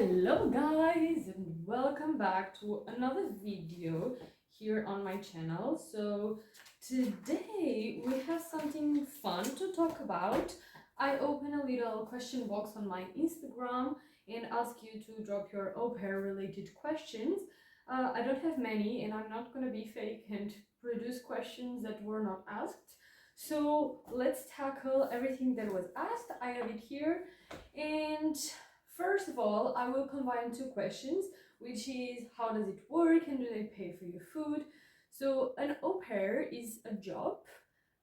Hello guys, and welcome back to another video here on my channel. So today we have something fun to talk about. I open a little question box on my Instagram and ask you to drop your au pair related questions. I don't have many and I'm not gonna be fake and produce questions that were not asked. So let's tackle everything that was asked. I have it here, and first of all, I will combine two questions, which is how does it work and do they pay for your food? So an au pair is a job,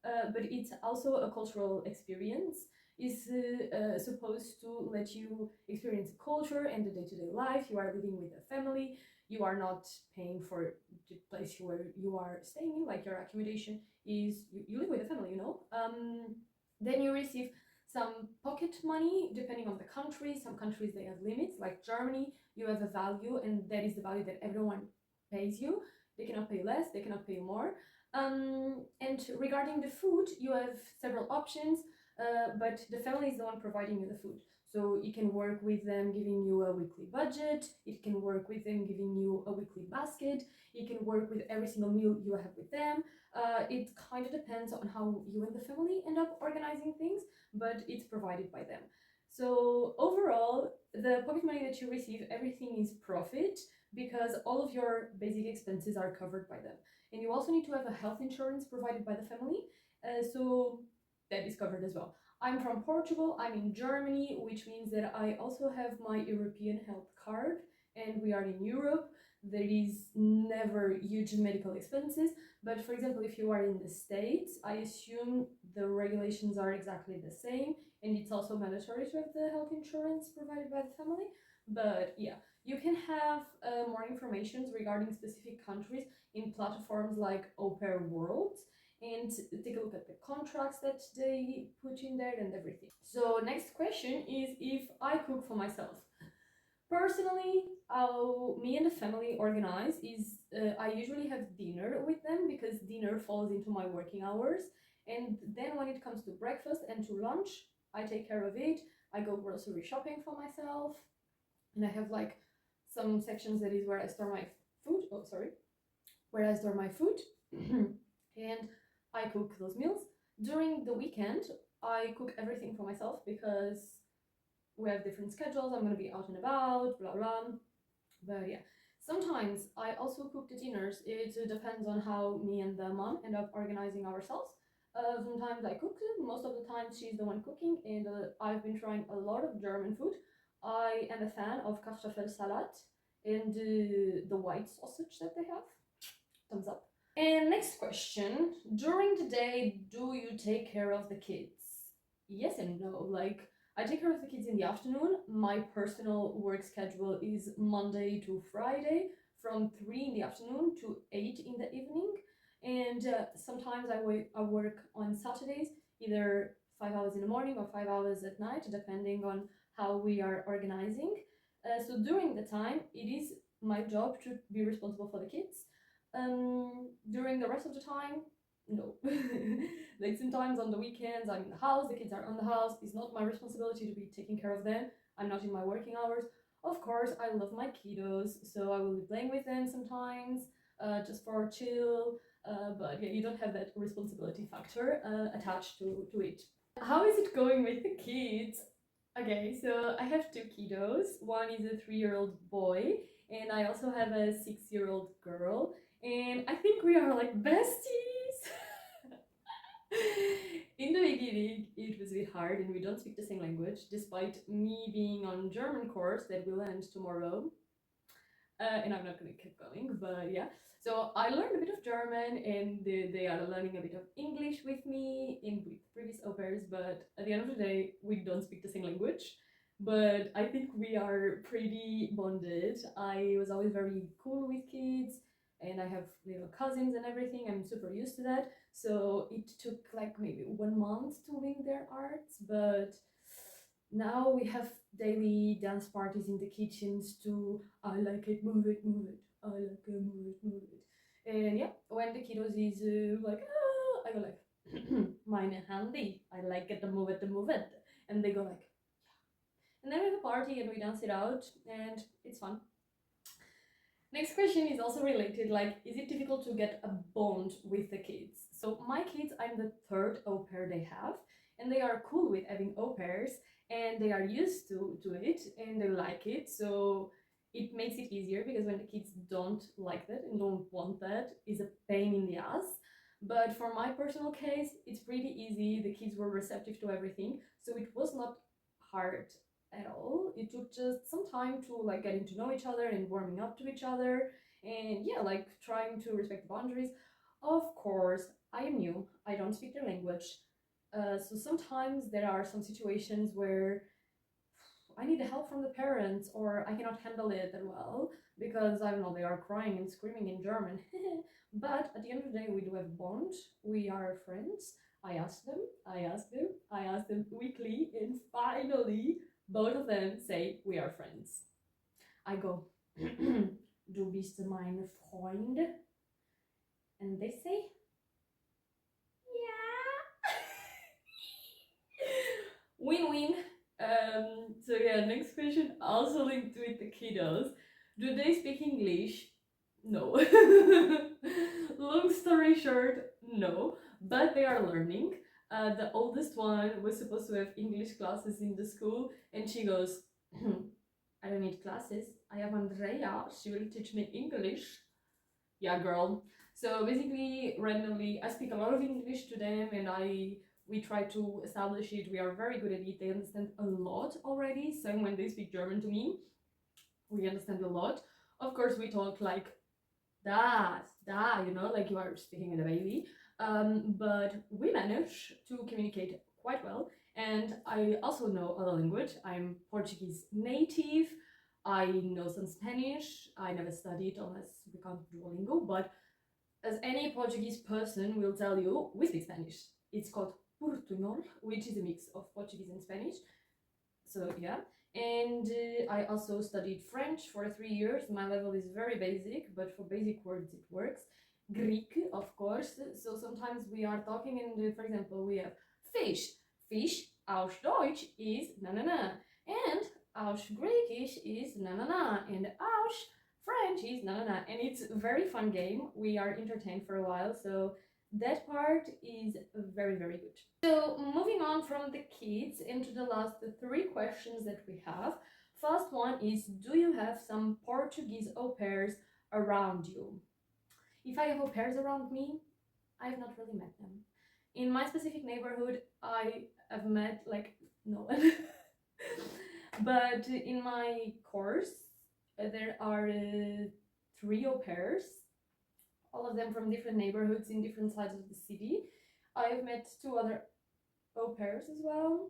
but it's also a cultural experience. It's supposed to let you experience culture and the day-to-day life. You are living with a family. You are not paying for the place where you are staying in, like your accommodation is, you live with a family, you know? Then you receive some pocket money depending on the country. Some countries they have limits, like Germany you have a value and that is the value that everyone pays you. They cannot pay less, they cannot pay more. And regarding the food, you have several options, but the family is the one providing you the food. So you can work with them giving you a weekly budget, it can work with them giving you a weekly basket, you can work with every single meal you have with them. It kind of depends on how you and the family end up organizing things, but it's provided by them. So overall, the pocket money that you receive, everything is profit because all of your basic expenses are covered by them. And you also need to have a health insurance provided by the family, so that is covered as well. I'm from Portugal, I'm in Germany, which means that I also have my European health card, and we are in Europe. There is never huge medical expenses, but for example, if you are in the States, I assume the regulations are exactly the same, and it's also mandatory to have the health insurance provided by the family. But yeah, you can have more information regarding specific countries in platforms like Au Pair World, and take a look at the contracts that they put in there and everything. So next question is if I cook for myself. Personally, how me and the family organize is I usually have dinner with them because dinner falls into my working hours. And then when it comes to breakfast and to lunch, I take care of it. I go grocery shopping for myself. And I have like some sections that is where I store my food. Oh, sorry. Where I store my food. And I cook those meals. During the weekend, I cook everything for myself because we have different schedules. I'm going to be out and about, blah blah. But yeah, sometimes I also cook the dinners. It depends on how me and the mom end up organizing ourselves. Sometimes I cook, most of the time she's the one cooking, and I've been trying a lot of German food. I am a fan of Kartoffelsalat and the white sausage that they have. Thumbs up. And next question, during the day, do you take care of the kids? Yes and no. Like, I take care of the kids in the afternoon. My personal work schedule is Monday to Friday from 3 in the afternoon to 8 in the evening. And sometimes I work on Saturdays, either 5 hours in the morning or 5 hours at night, depending on how we are organizing. So during the time, it is my job to be responsible for the kids. During the rest of the time, no. Like sometimes on the weekends I'm in the house, the kids are on the house, it's not my responsibility to be taking care of them. I'm not in my working hours. Of course, I love my kiddos, so I will be playing with them sometimes, just for chill. But yeah, you don't have that responsibility factor attached to it. How is it going with the kids? Okay, so I have two kiddos. One is a 3-year-old boy, and I also have a 6-year-old girl. And I think we are like besties. In the beginning, it was a bit hard, and we don't speak the same language, despite me being on German course that will end tomorrow. And I'm not gonna keep going, but yeah. So I learned a bit of German, and they are learning a bit of English with me in with previous au pairs. But at the end of the day, we don't speak the same language. But I think we are pretty bonded. I was always very cool with kids, and I have little cousins and everything. I'm super used to that. So it took like maybe 1 month to win their hearts, but now we have daily dance parties in the kitchens to I like it, move it, move it. I like it, move it, move it. And yeah, when the kiddos is like, ah, I go like, meine handy. I like it, move it, move it. And they go like, and then we have a party and we dance it out, and it's fun. Next question is also related, like, is it difficult to get a bond with the kids? So my kids, I'm the third au pair they have, and they are cool with having au pairs, and they are used to it, and they like it, so it makes it easier, because when the kids don't like that and don't want that, it's a pain in the ass. But for my personal case, it's pretty easy. The kids were receptive to everything, so it was not hard at all. It took just some time to like getting to know each other and warming up to each other, and yeah, like trying to respect the boundaries. Of course, I am new, I don't speak their language, so sometimes there are some situations where I need the help from the parents, or I cannot handle it that well, because I don't know, they are crying and screaming in German. But at the end of the day, we do have a bond. We are friends. I ask them weekly, and finally, both of them say we are friends. I go, du bist meine Freund, and they say, yeah. Win-win. So yeah, next question also linked with the kiddos. Do they speak English? No. Long story short, no. But they are learning. The oldest one was supposed to have English classes in the school, and she goes, I don't need classes. I have Andrea. She will teach me English. Yeah, girl. So basically, randomly, I speak a lot of English to them, and we try to establish it. We are very good at it. They understand a lot already. So when they speak German to me, we understand a lot. Of course, we talk like da, like you are speaking with a baby. But we manage to communicate quite well. And I also know other language. I'm Portuguese native. I know some Spanish. I never studied unless we can't Duolingo, but as any Portuguese person will tell you, we speak Spanish. It's called Portuñol, which is a mix of Portuguese and Spanish. So yeah, and I also studied French for 3 years. My level is very basic, but for basic words it works. Greek, of course. So sometimes we are talking, and for example, we have fish. Fish aus Deutsch is na na na, and aus Griechisch is na na na, and aus French is na na na. And it's a very fun game. We are entertained for a while, so that part is very, very good. So moving on from the kids into the last three questions that we have. First one is, do you have some Portuguese au pairs around you? If I have au pairs around me, I have not really met them. In my specific neighborhood, I have met like no one. But in my course, there are 3 au pairs, all of them from different neighborhoods in different sides of the city. I have met 2 other au pairs as well,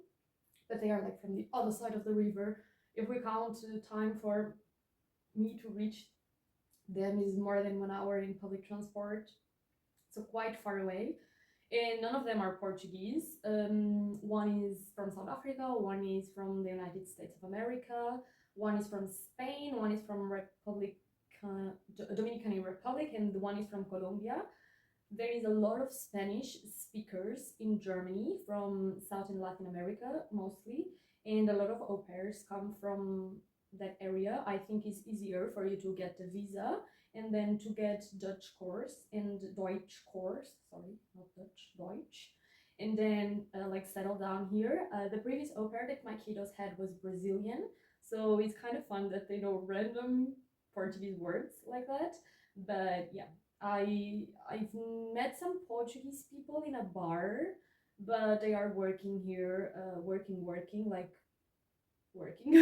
but they are like from the other side of the river. If we count the time for me to reach them is more than 1 hour in public transport, so quite far away. And none of them are Portuguese. One is from South Africa, one is from the United States of America, one is from Spain, one is from Dominican Republic, and one is from Colombia. There is a lot of Spanish speakers in Germany, from South and Latin America mostly, and a lot of au pairs come from that area. I think it's easier for you to get a visa and then to get Dutch course and Deutsch course, sorry, not Dutch, Deutsch, and then like settle down here. The previous au pair that my kiddos had was Brazilian, so it's kind of fun that they know random Portuguese words like that. But yeah, I've met some Portuguese people in a bar, but they are working here, working like working,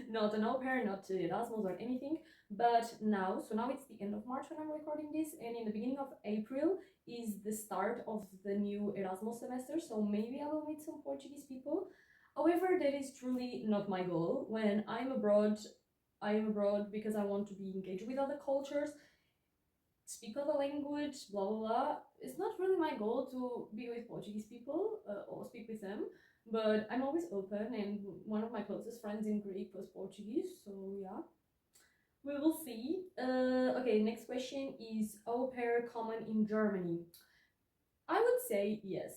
not an au pair, not Erasmus or anything. But now, so now it's the end of March when I'm recording this, and in the beginning of April is the start of the new Erasmus semester. So maybe I will meet some Portuguese people. However, that is truly not my goal. When I'm abroad, I am abroad because I want to be engaged with other cultures, speak other language, blah blah blah. It's not really my goal to be with Portuguese people or speak with them, but I'm always open, and one of my closest friends in Greek was Portuguese, so yeah, we will see. Okay, next question is, au pair common in Germany? I would say yes.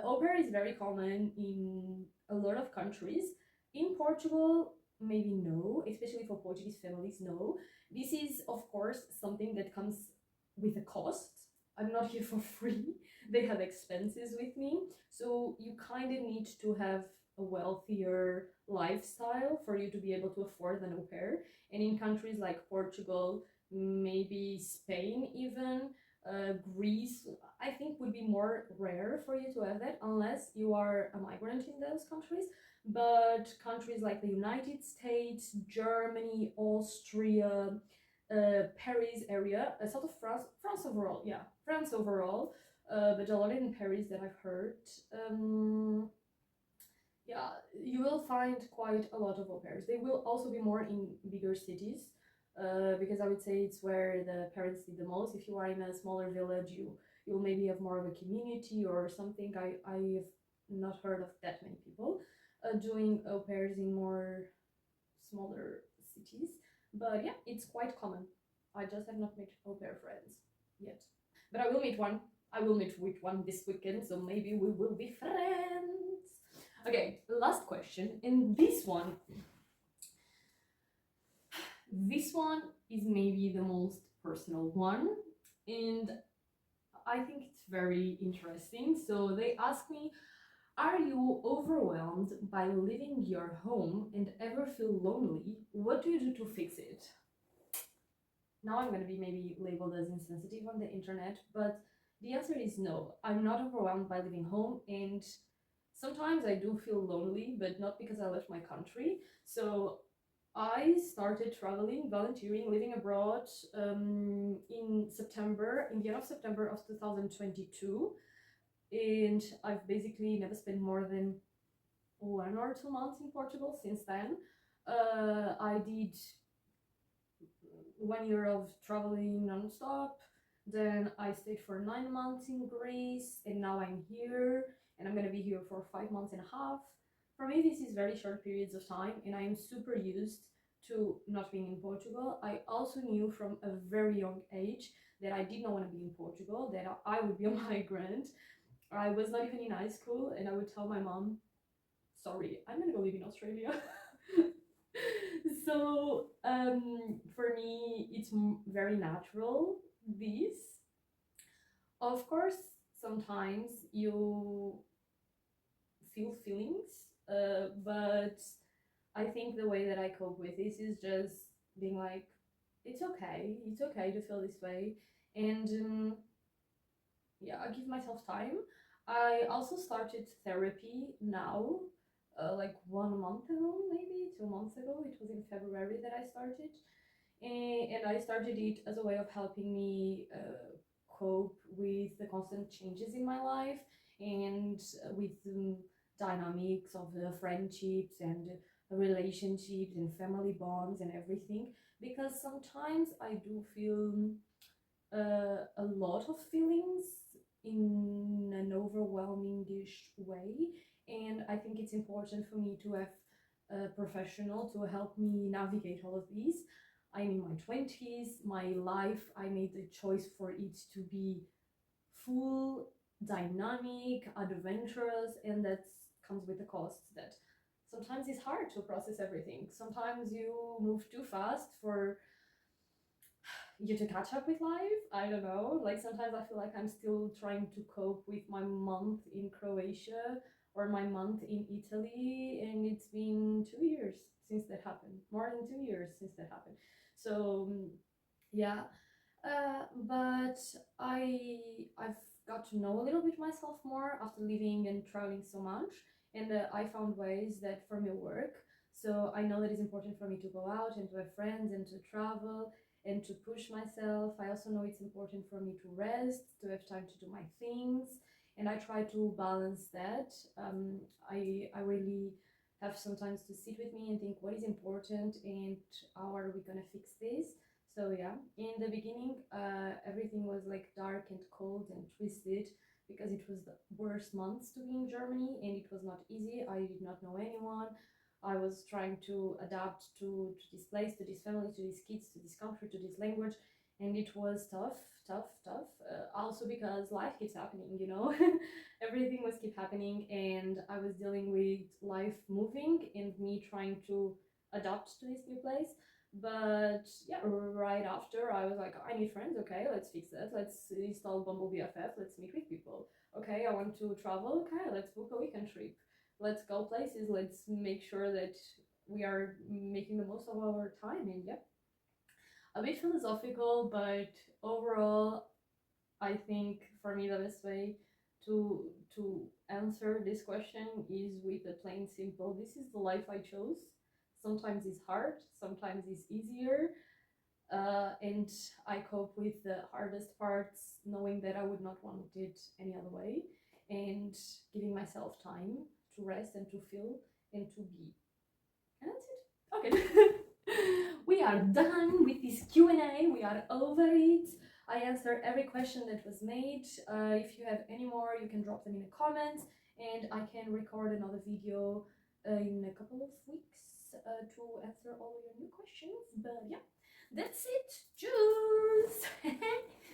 Au pair is very common in a lot of countries. In Portugal, maybe no, especially for Portuguese families, no. This is, of course, something that comes with a cost. I'm not here for free. They have expenses with me. So you kind of need to have a wealthier lifestyle for you to be able to afford an au pair. And in countries like Portugal, maybe Spain, even Greece, I think would be more rare for you to have that unless you are a migrant in those countries. But countries like the United States, Germany, Austria, Paris area, sort of France overall, yeah, France overall, but a lot in Paris that I've heard. Yeah, you will find quite a lot of au pairs. They will also be more in bigger cities, because I would say it's where the parents need the most. If you are in a smaller village, you'll maybe have more of a community or something. I've not heard of that many people doing au pairs in more smaller cities, but yeah, it's quite common. I just have not made au pair friends yet, but I will meet one. I will meet with one this weekend, so maybe we will be friends. Okay, last question, and this one is maybe the most personal one, and I think it's very interesting. So they ask me, are you overwhelmed by leaving your home and ever feel lonely? What do you do to fix it? Now I'm going to be maybe labeled as insensitive on the internet, but the answer is no. I'm not overwhelmed by leaving home, and sometimes I do feel lonely, but not because I left my country. So I started traveling, volunteering, living abroad in September, in the end of September of 2022. And I've basically never spent more than 1 or 2 months in Portugal since then. I did 1 year of traveling non-stop. Then I stayed for 9 months in Greece, and now I'm here, and I'm gonna be here for 5 months and a half. For me, this is very short periods of time, and I am super used to not being in Portugal. I also knew from a very young age that I did not want to be in Portugal, that I would be a migrant. I was not even in high school, and I would tell my mom, sorry, I'm gonna go live in Australia. So for me, it's very natural. This, of course, sometimes you feel feelings, but I think the way that I cope with this is just being like, it's okay to feel this way, and yeah, I give myself time. I also started therapy now, like 1 month ago, maybe 2 months ago. It was in February that I started, and I started it as a way of helping me cope with the constant changes in my life and with dynamics of friendships and relationships and family bonds and everything. Because sometimes I do feel a lot of feelings in an overwhelming-ish way, and I think it's important for me to have a professional to help me navigate all of these. I'm in my 20s, my life, I made the choice for it to be full, dynamic, adventurous, and that comes with the cost that sometimes it's hard to process everything. Sometimes you move too fast for you to catch up with life. I don't know. Like sometimes I feel like I'm still trying to cope with my month in Croatia or my month in Italy, and it's been 2 years since that happened. More than 2 years since that happened. So yeah, but I've got to know a little bit myself more after living and traveling so much, and I found ways that for me work. So I know that it's important for me to go out and to have friends and to travel and to push myself. I also know it's important for me to rest, to have time to do my things, and I try to balance that. I really have sometimes to sit with me and think what is important and how are we gonna fix this. So yeah, in the beginning, everything was like dark and cold and twisted because it was the worst months to be in Germany and it was not easy. I did not know anyone. I was trying to adapt to this place, to this family, to these kids, to this country, to this language, and it was tough. Also because life keeps happening, you know. Everything was keep happening, and I was dealing with life moving and me trying to adapt to this new place. But yeah, right after I was like, I need friends. Okay, let's fix that. Let's install Bumble BFF. Let's meet with people. Okay, I want to travel. Okay, let's book a weekend trip. Let's go places. Let's make sure that we are making the most of our time. And yeah, a bit philosophical, but overall, I think for me the best way to answer this question is with a plain simple. This is the life I chose. Sometimes it's hard, sometimes it's easier, and I cope with the hardest parts, knowing that I would not want it any other way, and giving myself time to rest and to feel and to be. And that's it. Okay. We are done with this Q&A. We are over it. I answered every question that was made. If you have any more, you can drop them in the comments, and I can record another video in a couple of weeks to answer all of your new questions. But yeah, that's